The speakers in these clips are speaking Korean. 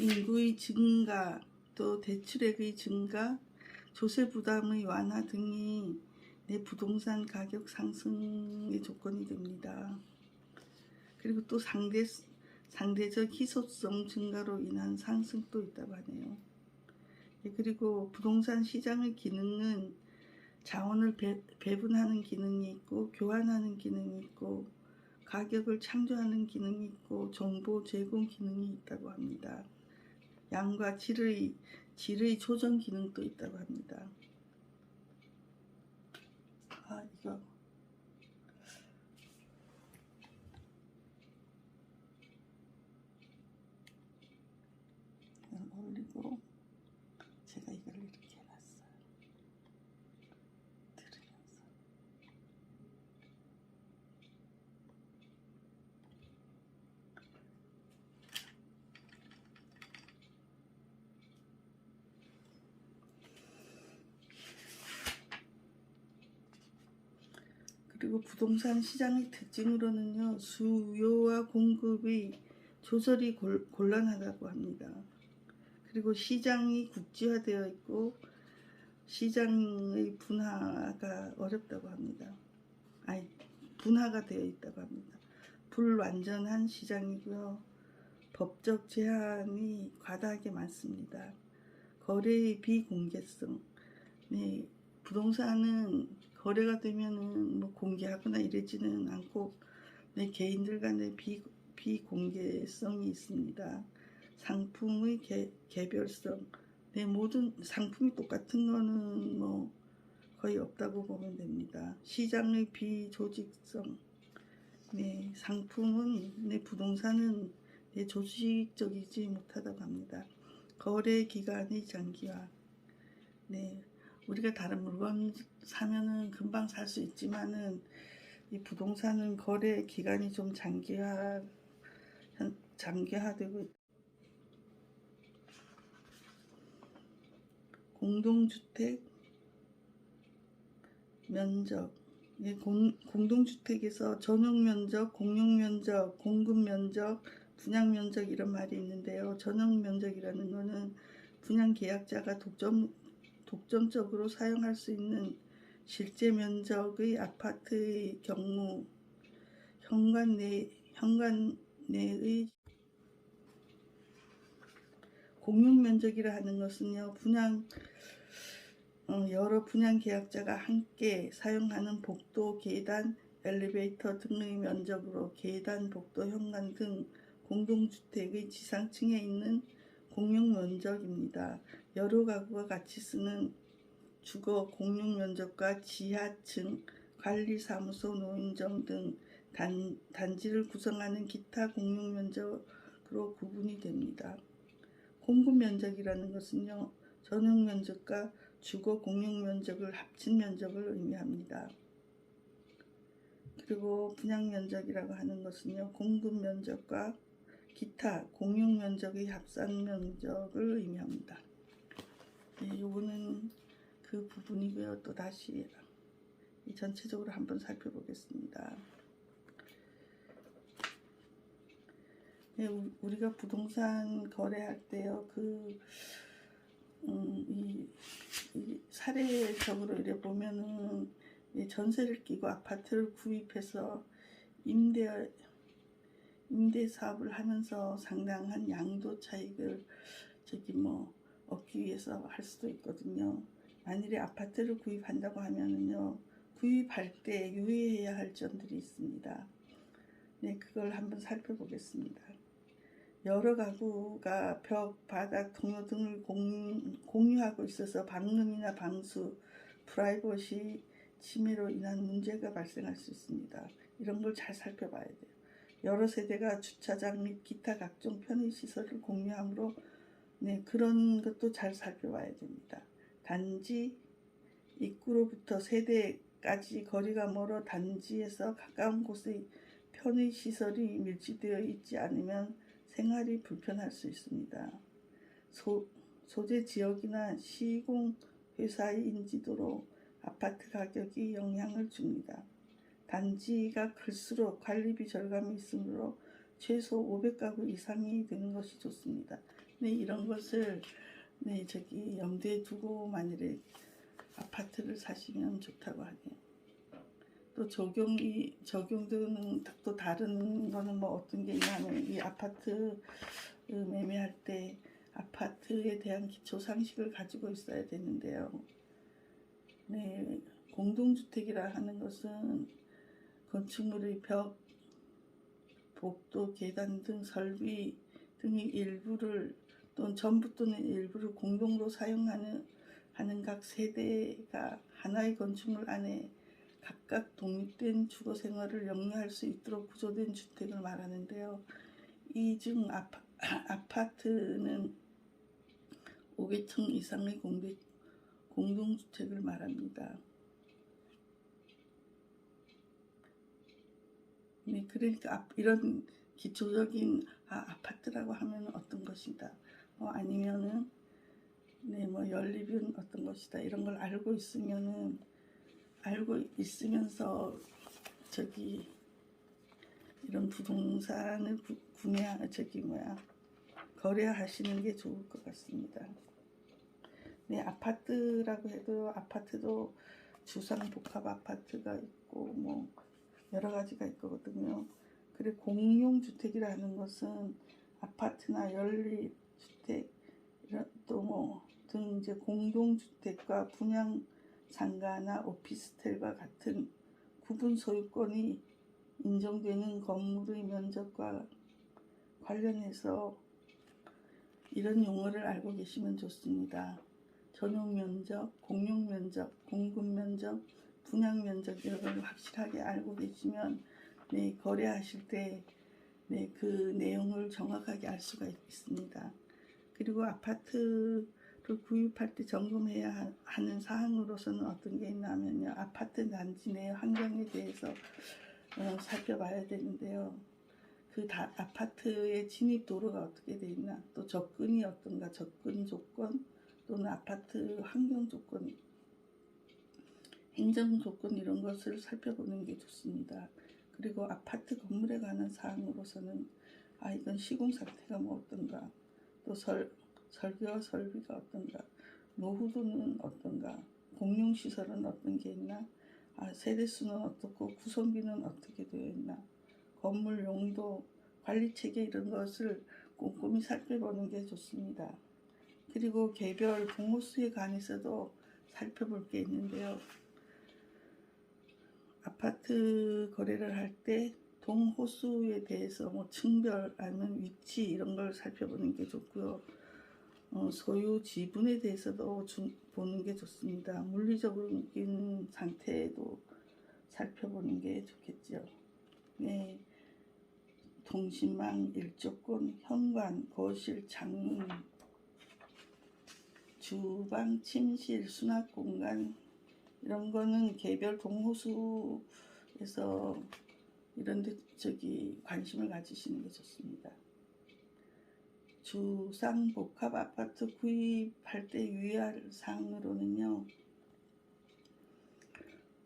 인구의 증가, 또 대출액의 증가, 조세 부담의 완화 등이 내 부동산 가격 상승의 조건이 됩니다. 그리고 또 상대적 희소성 증가로 인한 상승도 있다고 하네요. 그리고 부동산 시장의 기능은 자원을 배분하는 기능이 있고, 교환하는 기능이 있고, 가격을 창조하는 기능이 있고, 정보 제공 기능이 있다고 합니다. 양과 질의 조정 기능도 있다고 합니다. 이거 올리고 제가 이걸 이렇게 해놨어요. 들으면서. 그리고 부동산 시장의 특징으로는요, 수요와 공급의 조절이 곤란하다고 합니다. 그리고 시장이 국지화되어 있고 시장의 분화가 어렵다고 합니다. 분화가 되어 있다고 합니다. 불완전한 시장이고요. 법적 제한이 과다하게 많습니다. 거래의 비공개성. 네, 부동산은 거래가 되면은 뭐 공개하거나 이러지는 않고, 네, 개인들 간의 비공개성이 있습니다. 상품의 개별성. 네, 모든 상품이 똑같은 거는 뭐 거의 없다고 보면 됩니다. 시장의 비조직성. 네, 상품은, 네, 부동산은 네, 조직적이지 못하다고 합니다. 거래 기간의 장기화. 네, 우리가 다른 물건 사면은 금방 살 수 있지만은 이 부동산은 거래 기간이 좀 장기화되고 있다. 공동주택 면적. 공동주택에서 전용면적, 공용면적, 공급면적, 분양면적 이런 말이 있는데요. 전용면적이라는 것은 분양계약자가 독점적으로 사용할 수 있는 실제 면적의 아파트의 경우, 현관 내의 공용면적이라 하는 것은요, 여러 분양 계약자가 함께 사용하는 복도, 계단, 엘리베이터 등의 면적으로 계단, 복도, 현관 등 공동주택의 지상층에 있는 공용 면적입니다. 여러 가구가 같이 쓰는 주거 공용 면적과 지하층, 관리사무소, 노인정 등 단지를 구성하는 기타 공용 면적으로 구분이 됩니다. 공급 면적이라는 것은요, 전용 면적과 주거 공용 면적을 합친 면적을 의미합니다. 그리고 분양 면적이라고 하는 것은요, 공급 면적과 기타 공용 면적의 합산 면적을 의미합니다. 네, 요거는 그 부분이고요. 또 다시 전체적으로 한번 살펴보겠습니다. 네, 우리가 부동산 거래할 때요, 이 사례적으로 이래 보면은 전세를 끼고 아파트를 구입해서 임대 사업을 하면서 상당한 양도 차익을 얻기 위해서 할 수도 있거든요. 만일에 아파트를 구입한다고 하면은요, 구입할 때 유의해야 할 점들이 있습니다. 네, 그걸 한번 살펴보겠습니다. 여러 가구가 벽, 바닥, 통로 등을 공유하고 있어서 방음이나 방수, 프라이버시 침해로 인한 문제가 발생할 수 있습니다. 이런 걸 잘 살펴봐야 돼요. 여러 세대가 주차장 및 기타 각종 편의시설을 공유하므로, 네, 그런 것도 잘 살펴봐야 됩니다. 단지 입구로부터 세대까지 거리가 멀어 단지에서 가까운 곳의 편의시설이 밀집되어 있지 않으면 생활이 불편할 수 있습니다. 소재 지역이나 시공회사의 인지도로 아파트 가격이 영향을 줍니다. 단지가 클수록 관리비 절감이 있으므로 최소 500가구 이상이 되는 것이 좋습니다. 네, 이런 것을 네, 저기 염두에 두고 만일에 아파트를 사시면 좋다고 하네요. 또 적용되는 또 다른 거는 뭐 어떤 게 있냐 하면 이 아파트 매매할 때 아파트에 대한 기초 상식을 가지고 있어야 되는데요. 네, 공동주택이라 하는 것은 건축물의 벽, 복도, 계단 등 설비 등의 일부를 또는 전부 또는 일부를 공동으로 사용하는 각 세대가 하나의 건축물 안에 각각 독립된 주거 생활을 영위할 수 있도록 구조된 주택을 말하는데요. 이 중 아파트는 500층 이상의 공동주택을 말합니다. 네, 그러니까 이런 기초적인 아파트라고 하면 어떤 것이다. 아니면은 네, 뭐 연립은 어떤 것이다. 이런 걸 알고 있으면서 저기 이런 부동산을 거래하시는 게 좋을 것 같습니다. 네, 아파트라고 해도 아파트도 주상복합 아파트가 있고 뭐 여러 가지가 있거든요. 그리고 공용주택이라는 것은 아파트나 연립주택 또 뭐 등 이제 공동주택과 분양상가나 오피스텔과 같은 구분 소유권이 인정되는 건물의 면적과 관련해서 이런 용어를 알고 계시면 좋습니다. 전용면적, 공용면적, 공급면적, 분양면적 이런 걸 확실하게 알고 계시면 네, 거래하실 때 네, 그 내용을 정확하게 알 수가 있습니다. 그리고 아파트를 구입할 때 점검해야 하는 사항으로서는 어떤 게 있냐면요. 아파트 단지 내 환경에 대해서 살펴봐야 되는데요. 아파트의 진입 도로가 어떻게 되어 있나, 또 접근이 어떤가, 접근 조건 또는 아파트 환경 조건, 행정 조건 이런 것을 살펴보는 게 좋습니다. 그리고 아파트 건물에 관한 사항으로서는 이건 시공 상태가 뭐 어떤가, 또 설계와 설비가 어떤가, 노후도는 어떤가, 공용시설은 어떤 게 있나, 세대수는 어떻고 구성비는 어떻게 되어 있나, 건물 용도, 관리체계 이런 것을 꼼꼼히 살펴보는 게 좋습니다. 그리고 개별 동호수에 관해서도 살펴볼 게 있는데요. 아파트 거래를 할 때 동호수에 대해서 뭐 층별 아니면 위치 이런 걸 살펴보는 게 좋고요. 소유 지분에 대해서도 보는 게 좋습니다. 물리적인 상태도 살펴보는 게 좋겠죠. 네, 통신망, 일조권, 현관, 거실, 창문, 주방, 침실, 수납공간 이런 거는 개별 동호수에서 이런 데 관심을 가지시는 게 좋습니다. 주상복합 아파트 구입할 때 유의할 사항으로는요.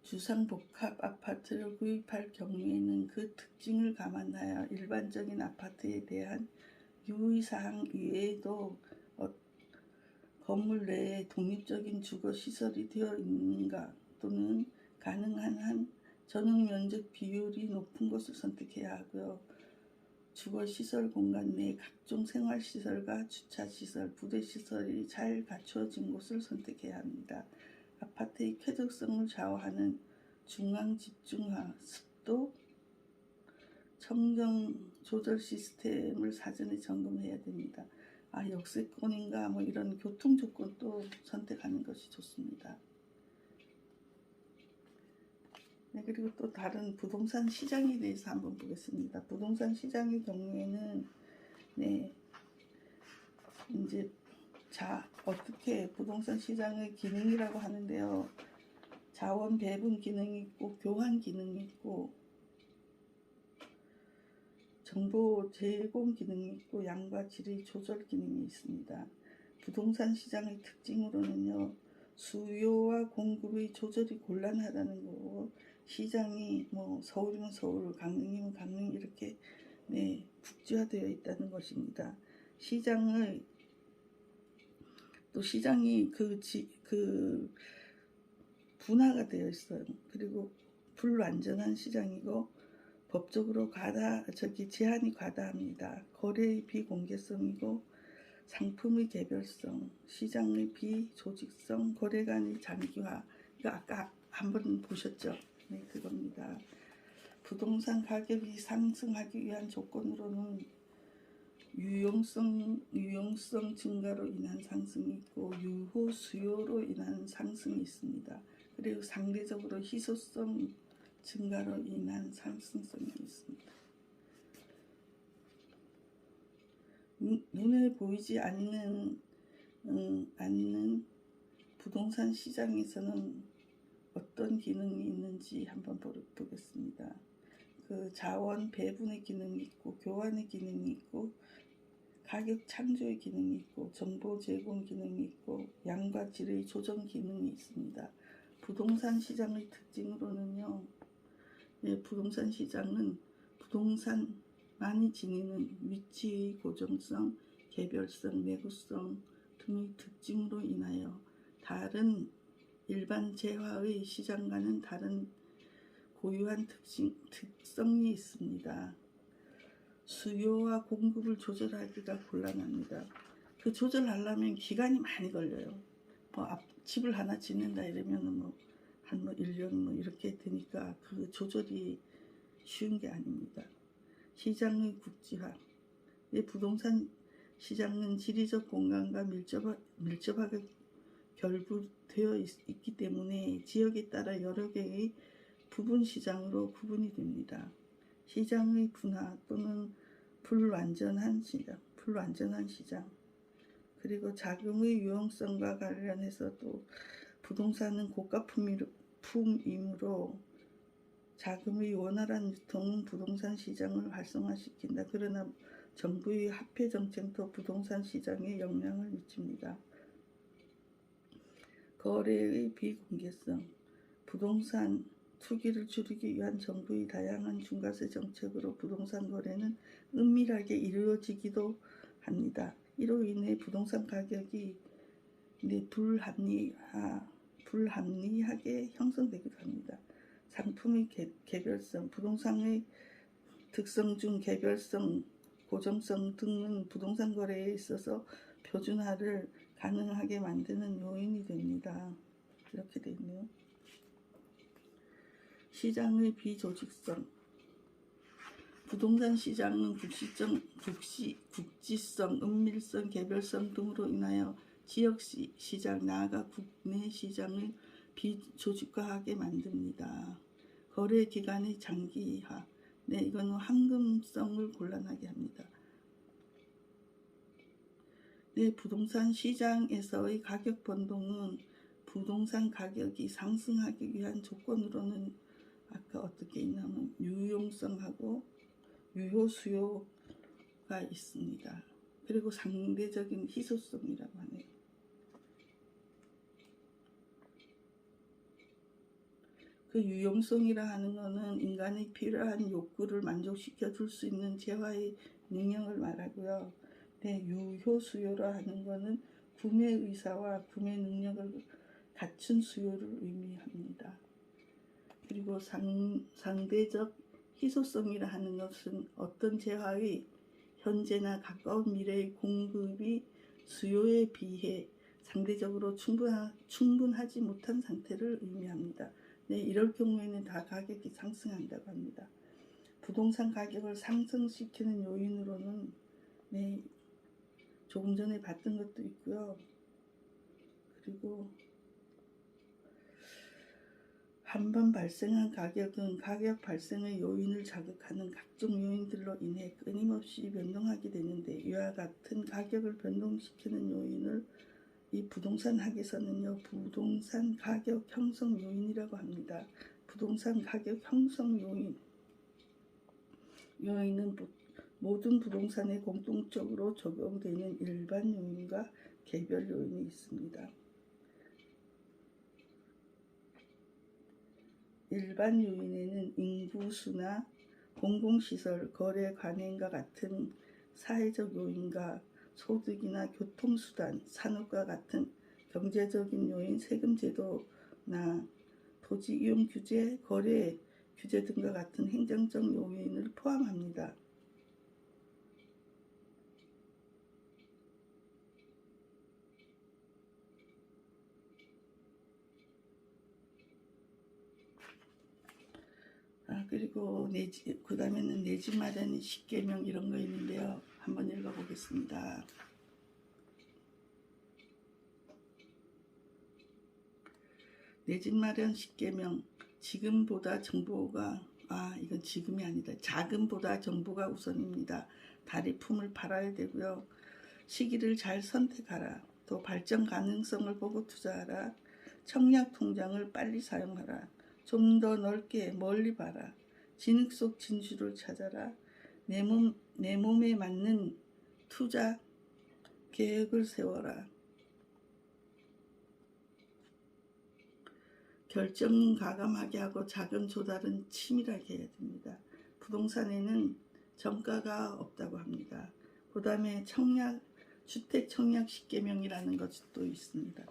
주상복합 아파트를 구입할 경우에는 그 특징을 감안하여 일반적인 아파트에 대한 유의사항 이외에도 건물 내에 독립적인 주거시설이 되어 있는가 또는 가능한 한 전용면적 비율이 높은 것을 선택해야 하고요. 주거시설 공간 내 각종 생활시설과 주차시설, 부대시설이 잘 갖추어진 곳을 선택해야 합니다. 아파트의 쾌적성을 좌우하는 중앙집중화, 습도, 청정 조절 시스템을 사전에 점검해야 됩니다. 역세권인가 뭐 이런 교통 조건도 선택하는 것이 좋습니다. 네, 그리고 또 다른 부동산 시장에 대해서 한번 보겠습니다. 부동산 시장의 경우에는 네, 이제 어떻게 부동산 시장의 기능이라고 하는데요. 자원 배분 기능이 있고 교환 기능이 있고 정보 제공 기능이 있고 양과 질의 조절 기능이 있습니다. 부동산 시장의 특징으로는요. 수요와 공급의 조절이 곤란하다는 거고 시장이 뭐 서울이면 서울, 강릉이면 강릉 이렇게 네, 국지화되어 있다는 것입니다. 시장의 또 시장이 분화가 되어 있어요. 그리고 불완전한 시장이고 법적으로 제한이 과다합니다. 거래의 비공개성이고 상품의 개별성, 시장의 비조직성, 거래 간의 장기화. 이거 아까 한번 보셨죠? 네, 그겁니다. 부동산 가격이 상승하기 위한 조건으로는 유용성 증가로 인한 상승이 있고 유호 수요로 인한 상승이 있습니다. 그리고 상대적으로 희소성 증가로 인한 상승성이 있습니다. 눈에 보이지 않는 부동산 시장에서는 어떤 기능이 있는지 한번 보겠습니다. 그 자원 배분의 기능이 있고 교환의 기능이 있고 가격 창조의 기능이 있고 정보 제공 기능이 있고 양과 질의 조정 기능이 있습니다. 부동산 시장의 특징으로는요. 부동산 시장은 부동산만이 지니는 위치의 고정성, 개별성, 내구성 등의 특징으로 인하여 다른 일반 재화의 시장과는 다른 고유한 특성이 있습니다. 수요와 공급을 조절하기가 곤란합니다. 그 조절하려면 기간이 많이 걸려요. 집을 하나 짓는다 이러면은 한 1년 이렇게 되니까 그 조절이 쉬운 게 아닙니다. 시장의 국지화. 부동산 시장은 지리적 공간과 밀접하게 결부되어 있기 때문에 지역에 따라 여러 개의 부분 시장으로 구분이 됩니다. 시장의 분화 또는 불완전한 시장, 그리고 자금의 유용성과 관련해서 또 부동산은 고가품이므로 자금의 원활한 유통은 부동산 시장을 활성화시킨다. 그러나 정부의 화폐 정책도 부동산 시장에 영향을 미칩니다. 거래의 비공개성. 부동산 투기를 줄이기 위한 정부의 다양한 중과세 정책으로 부동산 거래는 은밀하게 이루어지기도 합니다. 이로 인해 부동산 가격이 불합리하게 형성되기도 합니다. 상품의 개별성. 부동산의 특성 중 개별성, 고정성 등은 부동산 거래에 있어서 표준화를 가능하게 만드는 요인이 됩니다. 이렇게 되어 있네요. 시장의 비조직성. 부동산 시장은 국지성, 은밀성, 개별성 등으로 인하여 지역 시장, 나아가 국내 시장을 비조직화하게 만듭니다. 거래 기간의 장기화. 이거는 황금성을 곤란하게 합니다. 부동산 시장에서의 가격 변동은 부동산 가격이 상승하기 위한 조건으로는 아까 어떻게 있냐면 유용성하고 유효 수요가 있습니다. 그리고 상대적인 희소성이라고 하네요. 그 유용성이라 하는 것은 인간의 필요한 욕구를 만족시켜 줄 수 있는 재화의 능력을 말하고요. 유효 수요라 하는 것은 구매 의사와 구매 능력을 갖춘 수요를 의미합니다. 그리고 상대적 희소성이라 하는 것은 어떤 재화의 현재나 가까운 미래의 공급이 수요에 비해 상대적으로 충분하지 못한 상태를 의미합니다. 이럴 경우에는 다 가격이 상승한다고 합니다. 부동산 가격을 상승시키는 요인으로는 조금 전에 봤던 것도 있고요. 그리고 한번 발생한 가격은 가격 발생의 요인을 자극하는 각종 요인들로 인해 끊임없이 변동하게 되는데 이와 같은 가격을 변동시키는 요인을 이 부동산 학에서는요, 부동산 가격 형성 요인이라고 합니다. 부동산 가격 형성 요인은 모든 부동산에 공통적으로 적용되는 일반 요인과 개별 요인이 있습니다. 일반 요인에는 인구수나 공공시설, 거래 관행과 같은 사회적 요인과 소득이나 교통수단, 산업과 같은 경제적인 요인, 세금 제도나 토지 이용 규제, 거래 규제 등과 같은 행정적 요인을 포함합니다. 그리고 그 다음에는 내 집 마련 10개명 이런 거 있는데요. 한번 읽어보겠습니다. 내 집 마련 10개명. 지금보다 정보가 이건 지금이 아니다. 자금보다 정보가 우선입니다. 다리 품을 팔아야 되고요. 시기를 잘 선택하라. 또 발전 가능성을 보고 투자하라. 청약 통장을 빨리 사용하라. 좀 더 넓게 멀리 봐라. 진흙 속 진주를 찾아라. 내 몸에 맞는 투자 계획을 세워라. 결정은 과감하게 하고 자금 조달은 치밀하게 해야 됩니다. 부동산에는 정가가 없다고 합니다. 그 다음에 주택 청약 10개명이라는 것도 있습니다.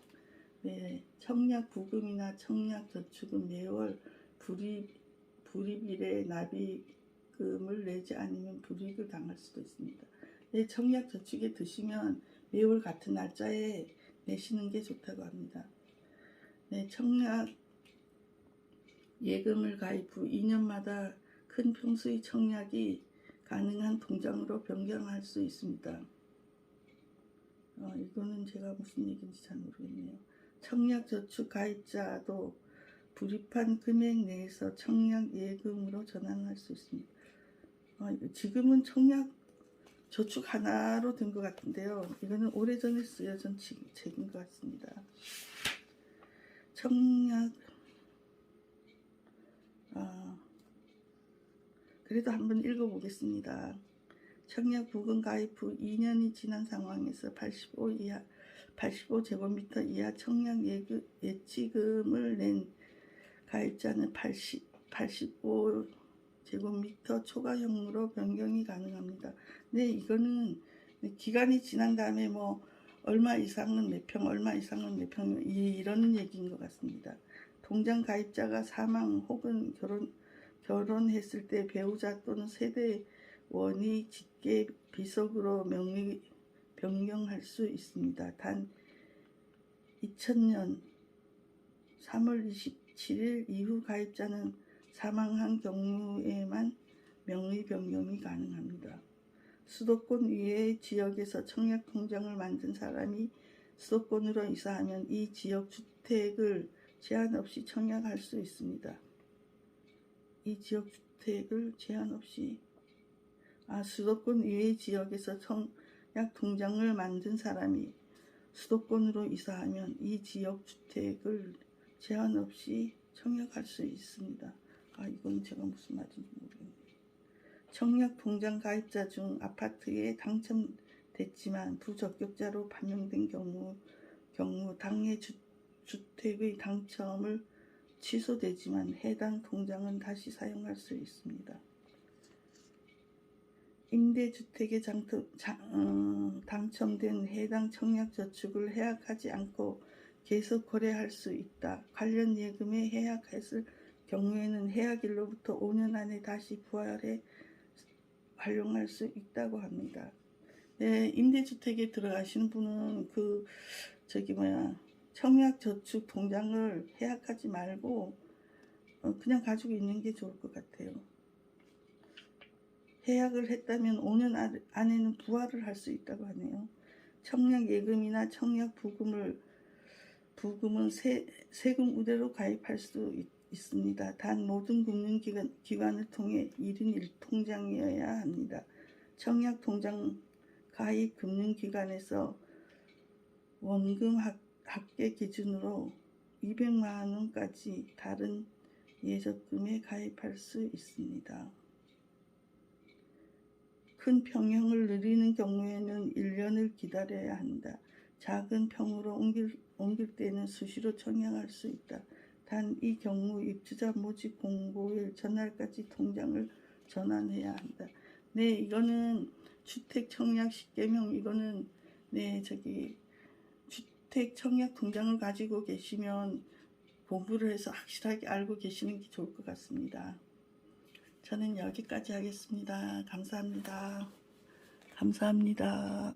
네, 청약 부금이나 청약 저축은 매월 불입일에 납입금을 내지 않으면 불이익을 당할 수도 있습니다. 네, 청약 저축에 드시면 매월 같은 날짜에 내시는 게 좋다고 합니다. 네, 청약 예금을 가입 후 2년마다 큰 평수의 청약이 가능한 통장으로 변경할 수 있습니다. 이거는 제가 무슨 얘기인지 잘 모르겠네요. 청약 저축 가입자도 불입한 금액 내에서 청약 예금으로 전환할 수 있습니다. 지금은 청약 저축 하나로 된 것 같은데요. 이거는 오래전에 쓰여진 책인 것 같습니다. 청약 그래도 한번 읽어보겠습니다. 청약 부금 가입 후 2년이 지난 상황에서 85제곱미터 이하 청약 예치금을 낸 가입자는 85제곱미터 초과형으로 변경이 가능합니다. 네, 이거는 기간이 지난 다음에 얼마 이상은 몇 평, 얼마 이상은 몇 평 이런 얘기인 것 같습니다. 통장 가입자가 사망 혹은 결혼했을 때 배우자 또는 세대원이 직계 비속으로 명의 변경할 수 있습니다. 단 2000년 3월 27일 이후 가입자는 사망한 경우에만 명의 변경이 가능합니다. 수도권 이외의 지역에서 청약 통장을 만든 사람이 수도권으로 이사하면 이 지역 주택을 제한 없이 청약할 수 있습니다. 이 지역 주택을 제한 없이 수도권 이외의 지역에서 청약 통장을 만든 사람이 수도권으로 이사하면 이 지역 주택을 제한 없이 청약할 수 있습니다. 이건 제가 무슨 말인지 모르겠네요. 청약 통장 가입자 중 아파트에 당첨됐지만 부적격자로 판명된 경우 당해 주택의 당첨을 취소되지만 해당 통장은 다시 사용할 수 있습니다. 임대주택에 당첨된 해당 청약저축을 해약하지 않고 계속 거래할 수 있다. 관련 예금에 해약했을 경우에는 해약일로부터 5년 안에 다시 부활해 활용할 수 있다고 합니다. 네, 임대주택에 들어가시는 분은 청약저축 통장을 해약하지 말고 그냥 가지고 있는 게 좋을 것 같아요. 해약을 했다면 5년 안에는 부활을 할 수 있다고 하네요. 청약 예금이나 청약 부금은 세금 우대로 가입할 수 있습니다. 단 모든 금융기관을 통해 1인 1통장이어야 합니다. 청약 통장 가입 금융기관에서 원금 합계 기준으로 200만 원까지 다른 예적금에 가입할 수 있습니다. 큰 평형을 누리는 경우에는 1년을 기다려야 한다. 작은 평으로 옮길 때는 수시로 청약할 수 있다. 단 이 경우 입주자 모집 공고일 전날까지 통장을 전환해야 한다. 네, 이거는 주택 청약 10개명 이거는 네, 저기 주택 청약 통장을 가지고 계시면 공부를 해서 확실하게 알고 계시는 게 좋을 것 같습니다. 저는 여기까지 하겠습니다. 감사합니다. 감사합니다.